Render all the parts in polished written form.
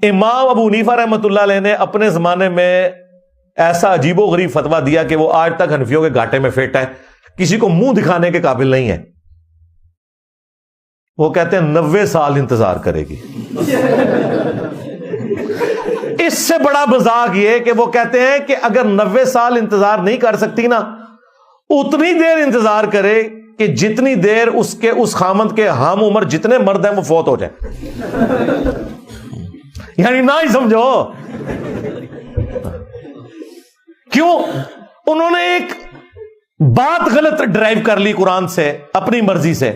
امام ابو حنیفہ رحمۃ اللہ علیہ نے اپنے زمانے میں ایسا عجیب و غریب فتویٰ دیا کہ وہ آج تک حنفیوں کے گھاٹے میں فٹ ہے، کسی کو منہ دکھانے کے قابل نہیں ہے۔ وہ کہتے ہیں 90 سال انتظار کرے گی۔ اس سے بڑا مذاق یہ کہ وہ کہتے ہیں کہ اگر 90 سال انتظار نہیں کر سکتی نا، اتنی دیر انتظار کرے کہ جتنی دیر اس خامند کے ہم عمر جتنے مرد ہیں وہ فوت ہو جائیں۔ یعنی نہ ہی سمجھو کیوں؟ انہوں نے ایک بات غلط ڈرائیو کر لی قرآن سے اپنی مرضی سے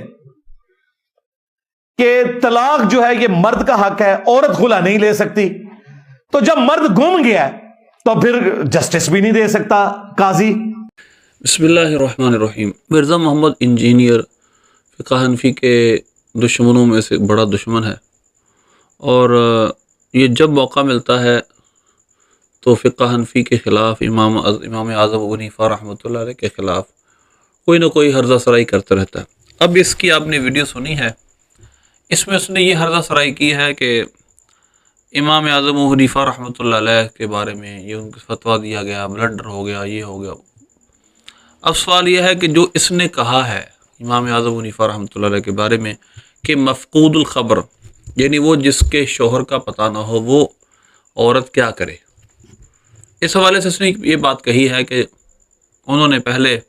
کہ طلاق جو ہے یہ مرد کا حق ہے، عورت خلا نہیں لے سکتی۔ تو جب مرد گم گیا تو پھر جسٹس بھی نہیں دے سکتا قاضی۔ بسم اللہ الرحمن الرحیم۔ مرزا محمد انجینئر فقہ حنفی کے دشمنوں میں سے بڑا دشمن ہے، اور یہ جب موقع ملتا ہے تو فقہ حنفی کے خلاف، امام اعظم ابو حنیفہ رحمۃ اللہ علیہ کے خلاف کوئی نہ کوئی ہرزہ سرائی کرتا رہتا ہے۔ اب اس کی آپ نے ویڈیو سنی ہے، اس میں اس نے یہ ہرزہ سرائی کی ہے کہ امام اعظم ابو حنیفہ رحمۃ اللہ علیہ کے بارے میں یہ ان کو فتویٰ دیا گیا، بلنڈر ہو گیا، یہ ہو گیا۔ اب سوال یہ ہے کہ جو اس نے کہا ہے امام اعظم ابو حنیفہ رحمۃ اللہ علیہ کے بارے میں کہ مفقود الخبر، یعنی وہ جس کے شوہر کا پتہ نہ ہو وہ عورت کیا کرے، اس حوالے سے اس نے یہ بات کہی ہے کہ انہوں نے پہلے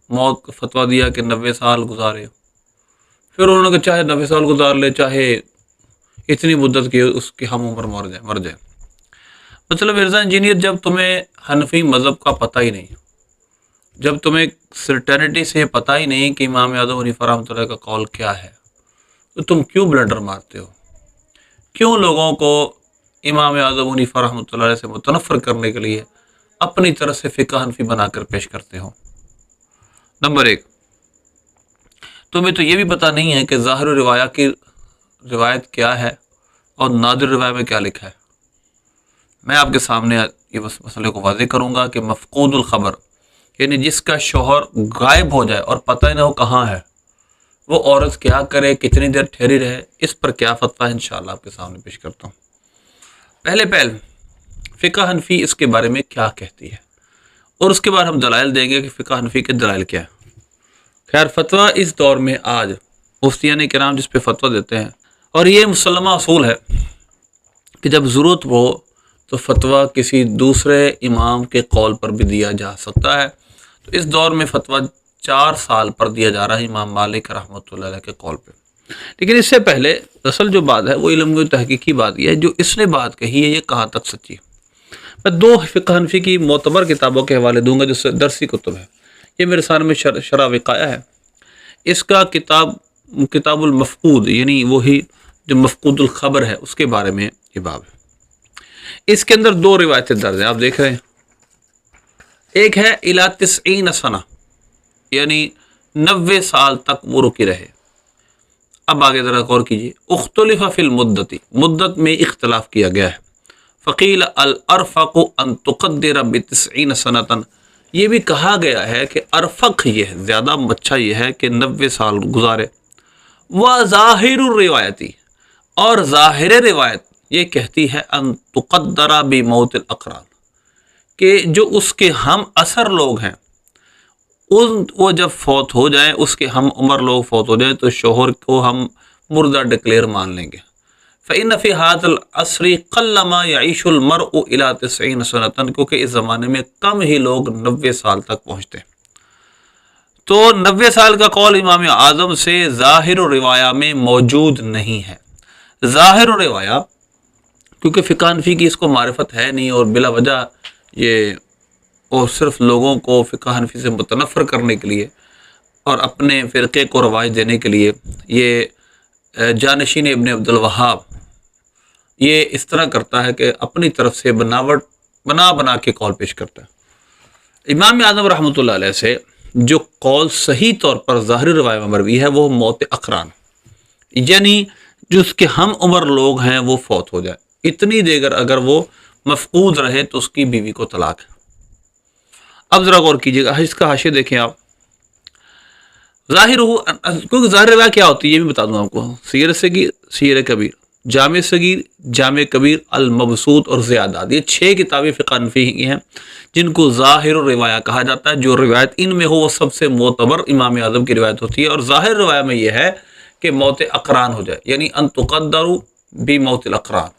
موت کا فتویٰ دیا کہ 90 سال گزارے، پھر انہوں نے کہا چاہے 90 سال گزار لے، چاہے اتنی مدت کی اس کی ہم عمر مر جائے۔ مطلب مرزا انجینئر، جب تمہیں حنفی مذہب کا پتہ ہی نہیں، جب تمہیں سرٹینٹی سے پتہ ہی نہیں کہ امام اعظم حنیفہ رحمۃ اللہ کا قول کیا ہے، تو تم کیوں بلنڈر مارتے ہو؟ کیوں لوگوں کو امام اعظم حنیفہ رحمۃ اللہ علیہ سے متنفر کرنے کے لیے اپنی طرف سے فقہ حنفی بنا کر پیش کرتے ہو؟ نمبر 1، تمہیں تو یہ بھی پتہ نہیں ہے کہ ظاہر روایت کیا ہے اور نادر روایت میں کیا لکھا ہے۔ میں آپ کے سامنے یہ مسئلے کو واضح کروں گا کہ مفقود الخبر، یعنی جس کا شوہر غائب ہو جائے اور پتہ ہی نہ ہو کہاں ہے، وہ عورت کیا کرے، کتنی دیر ٹھہری رہے، اس پر کیا فتویٰ ہے انشاءاللہ آپ کے سامنے پیش کرتا ہوں۔ پہلے فقہ حنفی اس کے بارے میں کیا کہتی ہے، اور اس کے بعد ہم دلائل دیں گے کہ فقہ حنفی کے دلائل کیا ہے۔ خیر، فتویٰ اس دور میں آج مفتیان کرام جس پہ فتویٰ دیتے ہیں، اور یہ مسلمہ اصول ہے کہ جب ضرورت ہو تو فتویٰ کسی دوسرے امام کے قول پر بھی دیا جا سکتا ہے۔ تو اس دور میں فتویٰ 4 سال پر دیا جا رہا ہے امام مالک رحمۃ اللہ علیہ کے قول پہ۔ لیکن اس سے پہلے اصل جو بات ہے وہ علم و تحقیقی بات یہ ہے، جو اس نے بات کہی ہے یہ کہاں تک سچی ہے۔ میں 2 فقہ حنفی کی معتبر کتابوں کے حوالے دوں گا جو درسی کتب ہے۔ یہ میرے سامنے میں شرح وقایہ ہے، اس کا کتاب المفقود، یعنی وہی جو مفقود الخبر ہے، اس کے بارے میں یہ باب ہے۔ اس کے اندر 2 روایتیں درج ہیں، آپ دیکھ رہے ہیں۔ ایک ہے الی 90 سنہ، یعنی 90 سال تک وہ رکی رہے۔ اب آگے ذرا غور کیجیے، اختلف فی المدت، مدت میں اختلاف کیا گیا ہے۔ فقیل الارفق ان تقدر ب90 سنۃ، یہ بھی کہا گیا ہے کہ ارفق یہ ہے، زیادہ اچھا یہ ہے کہ 90 سال گزارے۔ وظاہر الروایتی، اور ظاہر روایت یہ کہتی ہے ان تقدر بموت الاقران، کہ جو اس کے ہم اثر لوگ ہیں وہ جب فوت ہو جائیں، اس کے ہم عمر لوگ فوت ہو جائیں تو شوہر کو ہم مردہ ڈکلیئر مان لیں گے۔ فإن فی هذا العصر قلما يعيش المرء الى 90 سنة، کیونکہ اس زمانے میں کم ہی لوگ 90 سال تک پہنچتے ہیں۔ تو 90 سال کا قول امام اعظم سے ظاہر روایہ میں موجود نہیں ہے۔ ظاہر روایہ کیونکہ فقہ حنفی کی اس کو معرفت ہے نہیں، اور بلا وجہ یہ اور صرف لوگوں کو فقہ حنفی سے متنفر کرنے کے لیے اور اپنے فرقے کو رواج دینے کے لیے یہ جانشین ابن عبد الوہاب یہ اس طرح کرتا ہے کہ اپنی طرف سے بنا کے قول پیش کرتا ہے۔ امام اعظم رحمۃ اللہ علیہ سے جو قول صحیح طور پر ظاہری روایت میں مروی ہے وہ موت اقران، یعنی جو اس کے ہم عمر لوگ ہیں وہ فوت ہو جائے، اتنی دیر اگر وہ مفقود رہے تو اس کی بیوی کو طلاق ہے۔ اب ذرا غور کیجیے گا، اس کا حاشیہ دیکھیں آپ۔ ظاہر کیونکہ ظاہر روایت کیا ہوتی ہے یہ بھی بتا دوں آپ کو، سیر سے کی سیر کبیر، جامع صغیر، جامع کبیر، المبسوط اور زیادات، یہ 6 کتابیں فقہ حنفی کی ہیں جن کو ظاہر الروایہ کہا جاتا ہے۔ جو روایت ان میں ہو وہ سب سے معتبر امام اعظم کی روایت ہوتی ہے، اور ظاہر روایہ میں یہ ہے کہ موت اقران ہو جائے، یعنی ان تقدر بموت الاقران،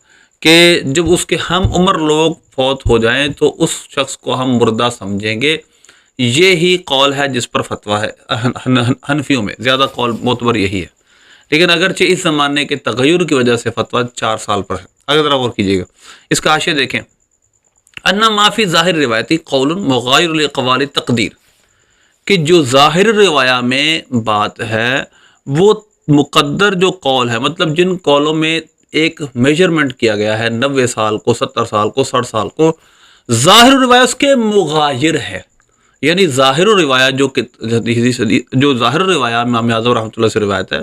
کہ جب اس کے ہم عمر لوگ فوت ہو جائیں تو اس شخص کو ہم مردہ سمجھیں گے۔ یہی قول ہے جس پر فتویٰ ہے حنفیوں میں، زیادہ قول معتبر یہی ہے، لیکن اگرچہ اس زمانے کے تغیر کی وجہ سے فتویٰ 4 سال پر ہے۔ اگر ذرا غور کیجیے گا اس کا حاشیہ دیکھیں، ان ما فی ظاہر روایتی قول مغایر لقوال تقدیر، کہ جو ظاہر روایہ میں بات ہے وہ مقدر جو قول ہے، مطلب جن قولوں میں ایک میجرمنٹ کیا گیا ہے 90 سال کو، 70 سال کو، 60 سال کو، ظاہر روایہ اس کے مغایر ہے، یعنی ظاہر روایہ جو ظاہر روایہ امام اعظم رحمۃ اللہ سے روایت ہے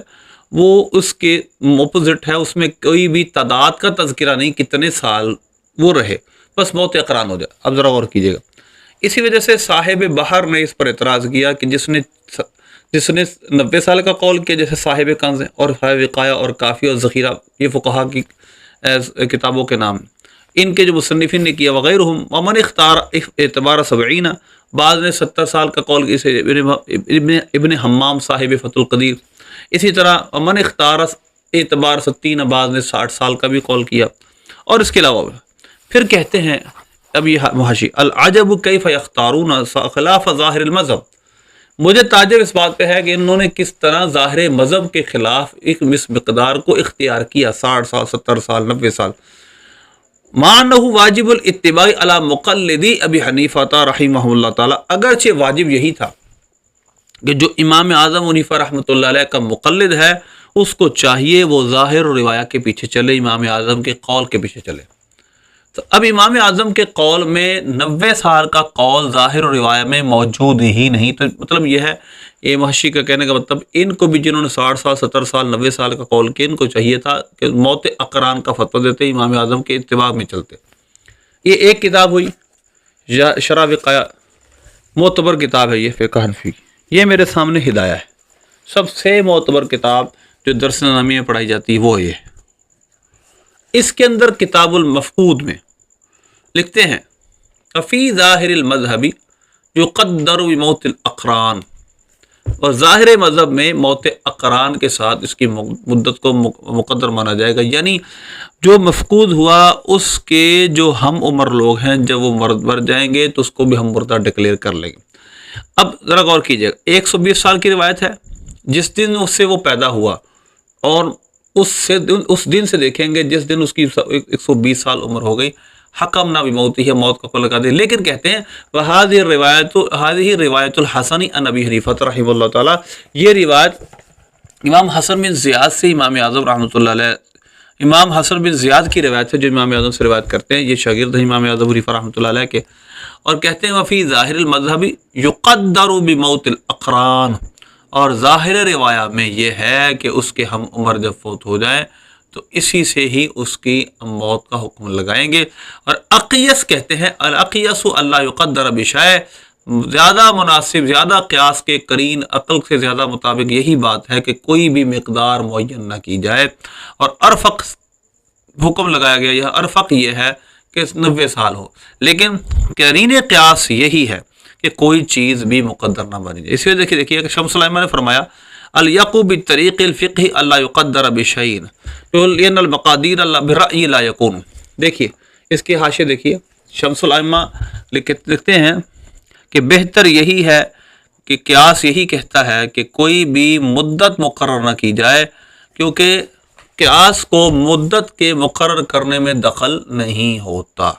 وہ اس کے اپوزٹ ہے، اس میں کوئی بھی تعداد کا تذکرہ نہیں کتنے سال وہ رہے، بس موت اقران ہو جائے۔ اب ذرا غور کیجیے گا، اسی وجہ سے صاحب بحر نے اس پر اعتراض کیا کہ جس نے 90 سال کا قول کیا، جیسے صاحب کنز اور صاحب وقایہ اور کافی اور ذخیرہ، یہ فقہا کی کتابوں کے نام، ان کے جو مصنفین نے کیا، وغیرہم ومن اختار اعتبار 70، بعض نے 70 سال کا قول کیا، ابن حمام صاحب فتح القدیر، اسی طرح ومن اختار اعتبار 60، بعض نے 60 سال کا بھی قول کیا۔ اور اس کے علاوہ پھر کہتے ہیں، اب یہ محاشی، العجب کیف یختارون خلاف ظاہر المذہب، مجھے تعجب اس بات پہ ہے کہ انہوں نے کس طرح ظاہر مذہب کے خلاف ایک مقدار کو اختیار کیا، 60 سال، 70 سال، 90 سال، مع انہ واجب الاتباع علی مقلدی ابی حنیفہ رحمہ اللہ تعالی، اگرچہ واجب یہی تھا کہ جو امام اعظم حنیفہ رحمۃ اللہ علیہ کا مقلد ہے اس کو چاہیے وہ ظاہر روایہ کے پیچھے چلے، امام اعظم کے قول کے پیچھے چلے۔ تو اب امام اعظم کے قول میں 90 سال کا قول ظاہر روایہ میں موجود ہی نہیں، تو مطلب یہ ہے، یہ محشی کا کہنے کا مطلب ان کو بھی جنہوں نے 60 سال، 70 سال، 90 سال کا قول کیا، ان کو چاہیے تھا کہ موت اقران کا فتویٰ دیتے، امام اعظم کے اتباع میں چلتے۔ یہ ایک کتاب ہوئی شرح وقایہ، معتبر کتاب ہے یہ فقہ حنفی، یہ میرے سامنے ہدایہ ہے، سب سے معتبر کتاب جو درس نظامی میں پڑھائی جاتی ہے وہ یہ ہے۔ اس کے اندر کتاب المفقود میں لکھتے ہیں، فی ظاہر المذہبی یقدر بموت الاقران، اور ظاہر مذہب میں موت اقران کے ساتھ اس کی مدت کو مقدر مانا جائے گا، یعنی جو مفقود ہوا اس کے جو ہم عمر لوگ ہیں جب وہ مر جائیں گے تو اس کو بھی ہم مردہ ڈکلیئر کر لیں گے۔ اب ذرا غور کیجیے گا، 120 سال کی روایت ہے، جس دن اس سے وہ پیدا ہوا اور اس دن سے دیکھیں گے جس دن اس کی 120 سال عمر ہو گئی، حکم نہ بموتی ہے، موت کا حکم لگا دے۔ لیکن کہتے ہیں هذه روایت الحسن عن ابی حنیفہ رحمہ اللہ تعالی، یہ روایت امام حسن بن زیاد سے امام اعظم رحمۃ اللہ علیہ، امام حسن بن زیاد کی روایت ہے جو امام اعظم سے روایت کرتے ہیں، یہ شاگرد ہیں امام اعظم حنیفہ رحمۃ اللہ علیہ کے، اور کہتے ہیں وفی ظاہر المذہب یقدر بموت الاقران، اور ظاہر روایہ میں یہ ہے کہ اس کے ہم عمر جب فوت ہو جائیں تو اسی سے ہی اس کی موت کا حکم لگائیں گے۔ اور اقیس کہتے ہیں، الاقیس اللہ یقدر بشیء، زیادہ مناسب، زیادہ قیاس کے قرین، عقل سے زیادہ مطابق یہی بات ہے کہ کوئی بھی مقدار معین نہ کی جائے، اور ارفق حکم لگایا گیا، یہ ارفق یہ ہے کہ 90 سال ہو، لیکن قرین قیاس یہی ہے کہ کوئی چیز بھی مقدر نہ بنی جائے۔ اس وجہ دیکھیے کہ شمس الائمہ نے فرمایا الیقو بالطریق الفقہی اللہ یقدر بشیء لأن المقادیر اللہ برأی لا یکون۔ دیکھیے اس کے حاشیے دیکھیے، شمس الائمہ لکھتے ہیں کہ بہتر یہی ہے کہ قیاس یہی کہتا ہے کہ کوئی بھی مدت مقرر نہ کی جائے، کیونکہ قیاس کو مدت کے مقرر کرنے میں دخل نہیں ہوتا۔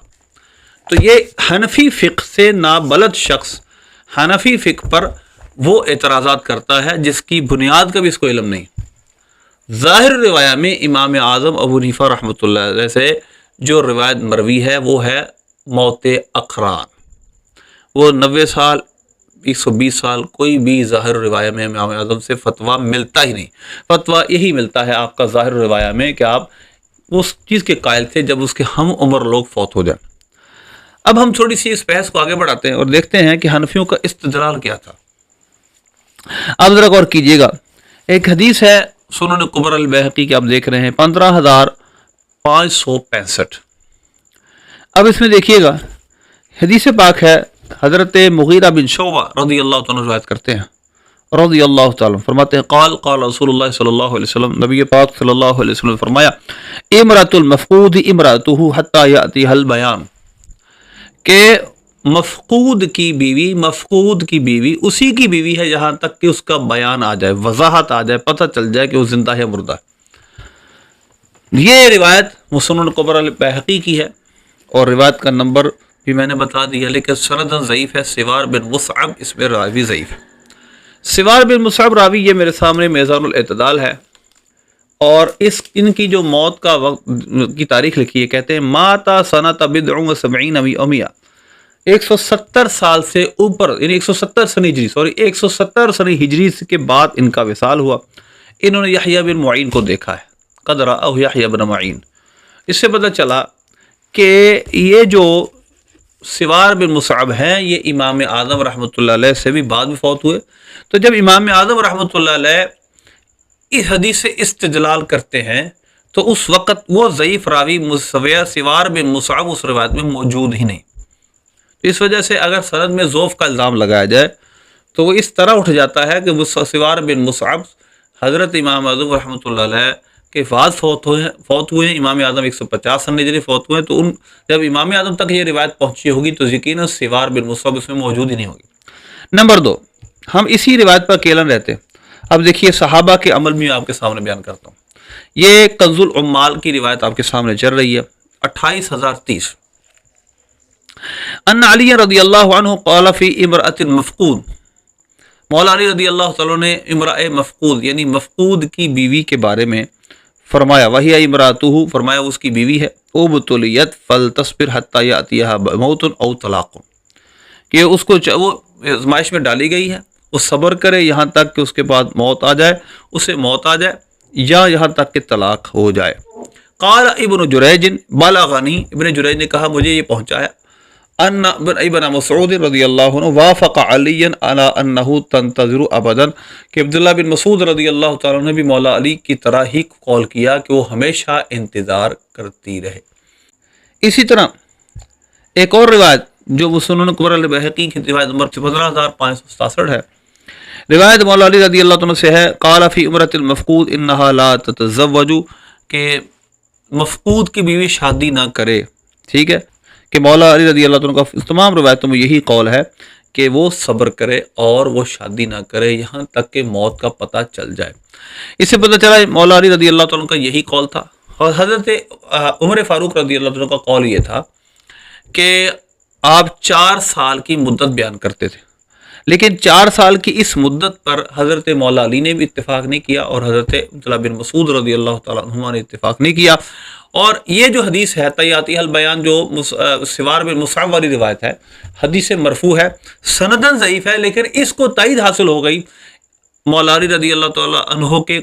تو یہ حنفی فقہ سے نابلد شخص حنفی فقہ پر وہ اعتراضات کرتا ہے جس کی بنیاد کا بھی اس کو علم نہیں۔ ظاہر روایہ میں امام اعظم ابو حنیفہ رحمۃ اللہ علیہ سے جو روایت مروی ہے وہ ہے موت اقران، وہ 90 سال، 120 سال، کوئی بھی ظاہر روایہ میں امام اعظم سے فتویٰ ملتا ہی نہیں۔ فتویٰ یہی ملتا ہے آپ کا ظاہر روایہ میں کہ آپ اس چیز کے قائل تھے جب اس کے ہم عمر لوگ فوت ہو جائیں۔ اب ہم تھوڑی سی اس بحث کو آگے بڑھاتے ہیں اور دیکھتے ہیں کہ حنفیوں کا استدلال کیا تھا۔ اب ذرا غور کیجیے گا، ایک حدیث ہے سنن کبری البیہقی کی، آپ دیکھ رہے ہیں 15000 565۔ اب اس میں دیکھیے گا حدیث پاک ہے، حضرت مغیرہ بن شعبہ رضی اللہ تعالیٰ روایت کرتے ہیں، رضی اللہ تعالیٰ فرماتے ہیں قال قال رسول اللہ صلی اللہ علیہ وسلم، نبی پاک صلی اللہ علیہ وسلم نے فرمایا امرأۃ المفقود امرأتہ حتی یأتیہا البیان، کہ مفقود کی بیوی اسی کی بیوی ہے یہاں تک کہ اس کا بیان آ جائے، وضاحت آ جائے، پتہ چل جائے کہ وہ زندہ ہے مردہ ہے۔ یہ روایت مسنن کبری بہقی کی ہے، اور روایت کا نمبر بھی میں نے بتا دیا، لیکن سند ضعیف ہے، سوار بن مصعب اس میں راوی ضعیف ہے۔ سوار بن مصعب راوی یہ میرے سامنے میزان الاعتدال ہے، اور ان کی جو موت کا وقت کی تاریخ لکھی ہے، کہتے ہیں ماتا سنۃ بضع و سبعین و مئہ، 170 سال سے اوپر، یعنی 170 سنہ ہجری کے بعد ان کا وصال ہوا۔ انہوں نے یحییٰ بن معین کو دیکھا ہے، قد رآہ یحییٰ بن معین۔ اس سے پتہ چلا کہ یہ جو سوار بن مصعب ہیں یہ امام اعظم رحمۃ اللہ علیہ سے بھی بعد میں فوت ہوئے۔ تو جب امام اعظم رحمۃ اللہ علیہ اس حدیث سے استدلال کرتے ہیں تو اس وقت وہ ضعیف راوی سوار بن مصعب اس روایت میں موجود ہی نہیں۔ اس وجہ سے اگر سند میں ضعف کا الزام لگایا جائے تو وہ اس طرح اٹھ جاتا ہے کہ وہ سوار بن مصعب حضرت امام اعظم رحمۃ اللہ علیہ کے بعد فوت ہوئے ہیں، امام اعظم 150 سن ہجری فوت ہوئے ہیں، تو جب امام اعظم تک یہ روایت پہنچی ہوگی تو یقیناً سوار بن مصعب اس میں موجود ہی نہیں ہوگی۔ نمبر 2، ہم اسی روایت پر اکیلن رہتے ہیں۔ اب دیکھیے صحابہ کے عمل بھی آپ کے سامنے بیان کرتا ہوں۔ یہ کنز العمال کی روایت آپ کے سامنے چل رہی ہے، 28030۔ ان علی رضی اللہ عنہ قال فی امرأۃ مفقود، مولا علی رضی اللہ تعالیٰ نے امرأ مفقود یعنی مفقود کی بیوی کے بارے میں فرمایا، وہی امرأتہ، فرمایا اس کی بیوی ہے، ابتلیت فلتصبر حتی یأتیہا موت او طلاق، کہ اس کو وہ آزمائش میں ڈالی گئی ہے، وہ صبر کرے یہاں تک کہ اس کے بعد موت آ جائے، اسے موت آ جائے یا یہاں تک کہ طلاق ہو جائے۔ قال ابن جریج بلغنی، ابن جریج نے کہا مجھے یہ پہنچا ہے، ان ابن مسعود رضی اللہ عنہ وافق علی علی انہ تنتظر ابدا، کہ عبداللہ بن مسعود رضی اللہ تعالیٰ نے بھی مولا علی کی طرح ہی قول کیا کہ وہ ہمیشہ انتظار کرتی رہے۔ اسی طرح ایک اور روایت جو مسنن کبری بہقی کی روایت نمبر 15567 ہے، روایت مولا علی رضی اللہ عنہ سے ہے، قال فی امرۃ المفقود انہا لا تتزوج، کہ مفقود کی بیوی شادی نہ کرے، ٹھیک ہے، کہ مولا علی رضی اللہ عنہ کا تمام روایتوں میں یہی قول ہے کہ وہ صبر کرے اور وہ شادی نہ کرے یہاں تک کہ موت کا پتہ چل جائے۔ اس سے پتہ چلا مولا علی رضی اللہ عنہ کا یہی قول تھا، اور حضرت عمر فاروق رضی اللہ عنہ کا قول یہ تھا کہ آپ 4 سال کی مدت بیان کرتے تھے، لیکن 4 سال کی اس مدت پر حضرت مولا علی نے بھی اتفاق نہیں کیا اور حضرت عبداللہ بن مسعود رضی اللہ تعالیٰ عنہ نے اتفاق نہیں کیا۔ اور یہ جو حدیث ہے تیاتی البیان جو سوار بن مصعب والی روایت ہے، حدیث مرفوع ہے، سندن ضعیف ہے، لیکن اس کو تائید حاصل ہو گئی مولا علی رضی اللہ تعالیٰ عنہ کے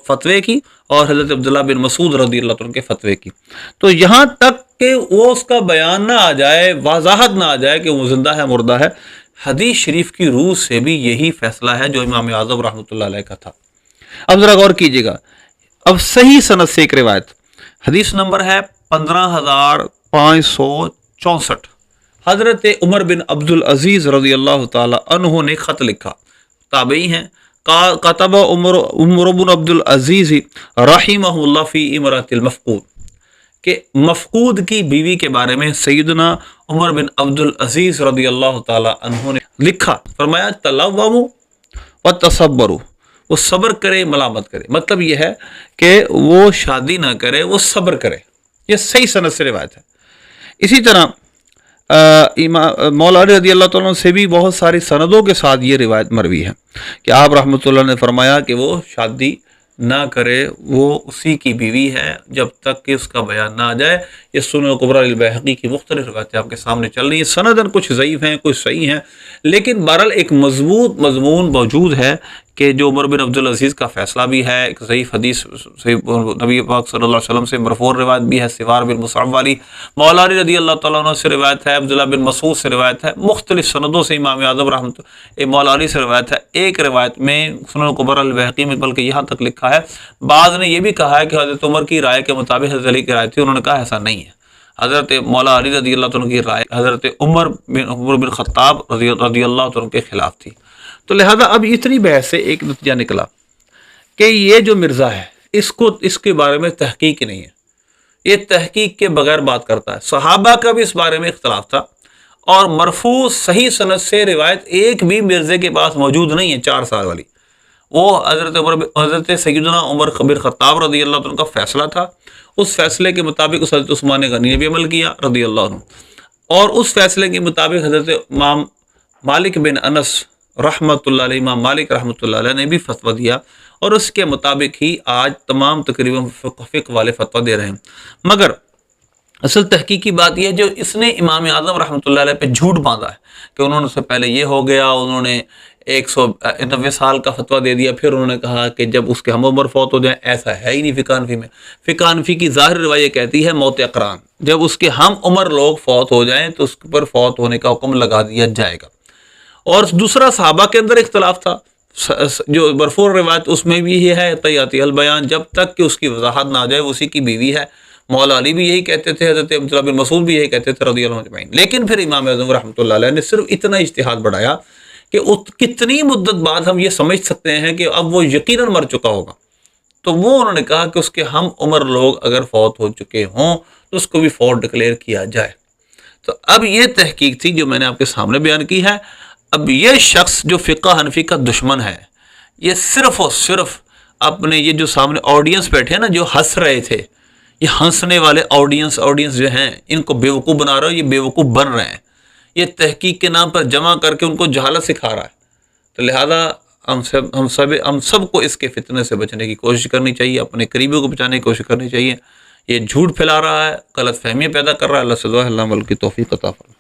فتوے کی اور حضرت عبداللہ بن مسعود رضی اللہ عنہ کے فتوے کی۔ تو یہاں تک کہ وہ اس کا بیان نہ آ جائے، وضاحت نہ آ جائے کہ وہ زندہ ہے مردہ ہے، حدیث شریف کی روح سے بھی یہی فیصلہ ہے جو امام اعظم رحمۃ اللہ علیہ کا تھا۔ اب ذرا غور کیجیے گا، اب صحیح سند سے ایک روایت، حدیث نمبر ہے 15564، حضرت عمر بن عبدالعزیز رضی اللہ تعالی عنہ نے خط لکھا، تابعی ہیں، کتب عمر بن عبدالعزیز رحمہ اللہ فی امرأۃ المفقود، کہ مفقود کی بیوی کے بارے میں سیدنا عمر بن عبدالعزیز رضی اللہ تعالی عنہ نے لکھا، فرمایا تلوموا وتصبروا، وہ صبر کرے ملامت کرے، مطلب یہ ہے کہ وہ شادی نہ کرے، وہ صبر کرے۔ یہ صحیح سند سے روایت ہے۔ اسی طرح مولا علی رضی اللہ تعالیٰ سے بھی بہت ساری سندوں کے ساتھ یہ روایت مروی ہے کہ آپ رحمۃ اللہ نے فرمایا کہ وہ شادی نہ کرے، وہ اسی کی بیوی ہے جب تک کہ اس کا بیان نہ آ جائے۔ یہ سنن کبری البیہقی کی مختلف روایتیں آپ کے سامنے چل رہی ہیں، سندن کچھ ضعیف ہیں کچھ صحیح ہیں، لیکن بہرحال ایک مضبوط مضمون موجود ہے کہ جو عمر بن عبدالعزیز کا فیصلہ بھی ہے، ایک ضعیف حدیث صحیح نبی پاک صلی اللہ علیہ وسلم سے مرفوع روایت بھی ہے، سوار بن مصعب والی، مولا علی رضی اللہ تعالیٰ عنہ سے روایت ہے، عبداللہ بن مسعود سے روایت ہے، مختلف سندوں سے امام اعظم رحمۃ مولا علی سے روایت ہے۔ ایک روایت میں سنن کبری البیہقی میں بلکہ یہاں تک لکھا ہے، بعض نے یہ بھی کہا ہے کہ حضرت عمر کی رائے کے مطابق حضرت علی کی رائے تھی، انہوں نے کہا ایسا نہیں ہے، حضرت مولا علی رضی اللہ عنہ کی رائے حضرت عمر بن خطاب رضی اللہ عنہ کے خلاف تھی۔ تو لہذا اب اتنی بحث سے ایک نتیجہ نکلا کہ یہ جو مرزا ہے اس کے بارے میں تحقیق نہیں ہے، یہ تحقیق کے بغیر بات کرتا ہے۔ صحابہ کا بھی اس بارے میں اختلاف تھا، اور مرفوع صحیح سند سے روایت ایک بھی مرزے کے پاس موجود نہیں ہے 4 سال والی۔ وہ حضرت سیدنا عمر بن خطاب رضی اللہ عنہ کا فیصلہ تھا، اس فیصلے کے مطابق اس حضرت عثمان غنی نے بھی عمل کیا رضی اللہ عنہ، اور اس فیصلے کے مطابق حضرت امام مالک بن انس رحمۃ اللہ علیہ، امام مالک رحمۃ اللہ علیہ نے بھی فتویٰ دیا، اور اس کے مطابق ہی آج تمام تقریباً فقہ والے فتویٰ دے رہے ہیں۔ مگر اصل تحقیقی بات یہ ہے جو اس نے امام اعظم رحمۃ اللہ علیہ پہ جھوٹ باندھا ہے کہ انہوں نے اس سے پہلے یہ ہو گیا، انہوں نے 190 سال کا فتویٰ دے دیا، پھر انہوں نے کہا کہ جب اس کے ہم عمر فوت ہو جائیں، ایسا ہے ہی نہیں فقہ حنفی میں۔ فقہ حنفی کی ظاہر روایت کہتی ہے موت اقران، جب اس کے ہم عمر لوگ فوت ہو جائیں تو اس پر فوت ہونے کا حکم لگا دیا جائے گا۔ اور دوسرا صحابہ کے اندر اختلاف تھا، جو مرفوع روایت اس میں بھی یہ ہے طیاتی البیان، جب تک کہ اس کی وضاحت نہ آ جائے، اسی کی بیوی ہے۔ مولا علی بھی یہی کہتے تھے، حضرت عبداللہ بن مسعود بھی یہی کہتے تھے رضی اللہ عنہ اجمعین۔ لیکن پھر امام اعظم رحمۃ اللہ علیہ نے صرف اتنا اجتہاد بڑھایا کہ کتنی مدت بعد ہم یہ سمجھ سکتے ہیں کہ اب وہ یقیناً مر چکا ہوگا، تو وہ انہوں نے کہا کہ اس کے ہم عمر لوگ اگر فوت ہو چکے ہوں تو اس کو بھی فوت ڈکلیئر کیا جائے۔ تو اب یہ تحقیق تھی جو میں نے آپ کے سامنے بیان کی ہے۔ اب یہ شخص جو فقہ حنفی کا دشمن ہے، یہ صرف اور صرف اپنے یہ جو سامنے آڈینس بیٹھے ہیں نا، جو ہنس رہے تھے، یہ ہنسنے والے آڈینس جو ہیں، ان کو بیوقوف بنا رہا ہے، یہ بیوقوف بن رہے ہیں، یہ تحقیق کے نام پر جمع کر کے ان کو جہالت سکھا رہا ہے۔ تو لہذا ہم سب کو اس کے فتنے سے بچنے کی کوشش کرنی چاہیے، اپنے قریبیوں کو بچانے کی کوشش کرنی چاہیے۔ یہ جھوٹ پھیلا رہا ہے، غلط فہمیاں پیدا کر رہا ہے۔ اللہ سے دعا ہے اللہ عمل کی توفیق عطا فرمائے۔